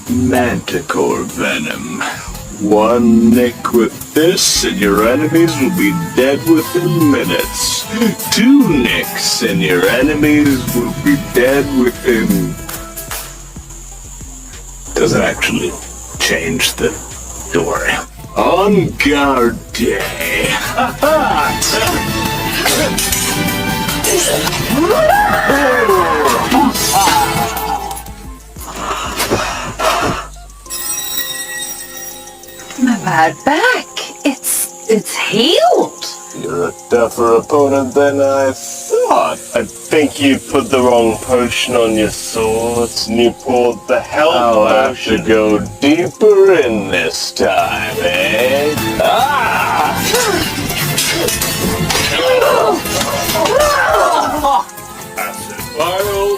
Manticore venom. One nick with this and your enemies will be dead within minutes. 2 nicks and your enemies will be dead within... Doesn't actually change the story. On guard day. My bad back. It's healed. You're a tougher opponent than I thought. I think you put the wrong potion on your swords and you poured the health I'll potion. have to go deeper in this time, eh? Ah! Acid vial.